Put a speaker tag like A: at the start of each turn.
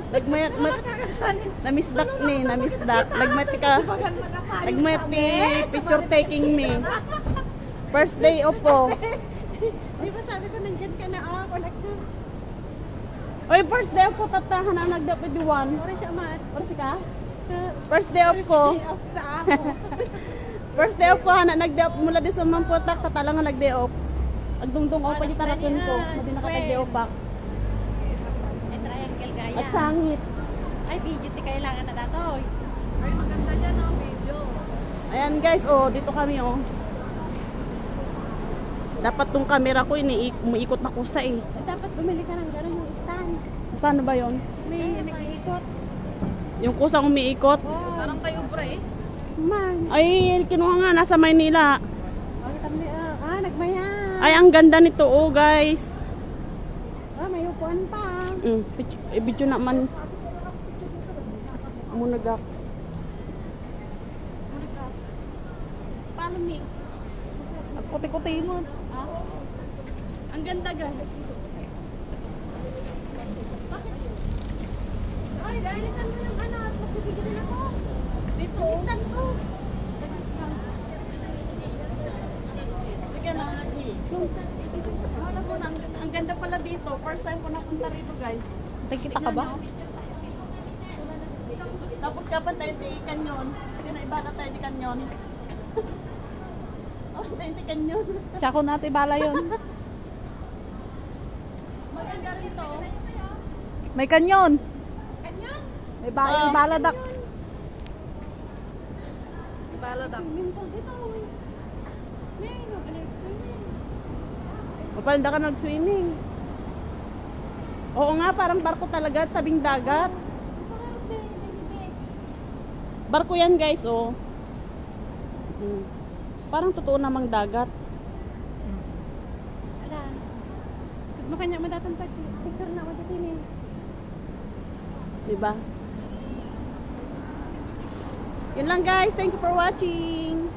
A: Nagmayat namisdak ni, namisdak. Nagmati ka. Nagmati picture taking me. First day off ko.
B: Di ba sabi ko nandiyan ka na ako nagdo.
A: Oy, first day off ko tatahan na nagdapat di one.
B: Ora siya mat.
A: Ora si ka? First day off ko.
B: Sa ako.
A: First day off ko hana nagday off mula di sa mamputak tatalang nga nagday off. Agdungdung ako pa di tarakon ko. Madi nakatagday off back.
B: Triangle gaya.
A: At sangit.
B: Ay, video ti kailangan na datoy. Ay, maganda dyan ang video.
A: Ayan guys, oh, dito kami oh. Dapat tong camera ko umiikot na kusa eh.
B: Dapat bumili ka ng gano'n yung stand.
A: Paano ba yon?
B: May nag-iikot.
A: Yung kusang umiikot?
B: Oh. Parang kayo pre.
A: Man. Ay, kinuha nga nasa Maynila.
B: Nagmaya.
A: Ay, ang ganda nito oh guys.
B: May upuan pa.
A: Video naman. Munagak. Paano mi? Agkuti-kuti mo. Ha? Ang ganda guys. Bakit? Ay, dahil isan mo ng ano at magbibigyan din ako. Dito, stand ko. Bigyan na. Ang ganda pala dito. First time ko napunta rito guys. Nakikita ka ba? Tapos kapan tayo di kanyon. Kasi naiba na tayo di kanyon. Oh, tayo di kanyon.
B: Siya ko natin bala yun.
A: Maganda rito.
B: May kanyon.
A: Kanyon?
B: May baladak. Baladak.
A: Mapalda ka nag-swimming. Oo nga, parang barko talaga, tabing dagat. Barko yan guys, oh. Parang totoo namang dagat.
B: Ala. Makanya madatantag. Picture na matitinin.
A: Diba? Yun lang guys, thank you for watching.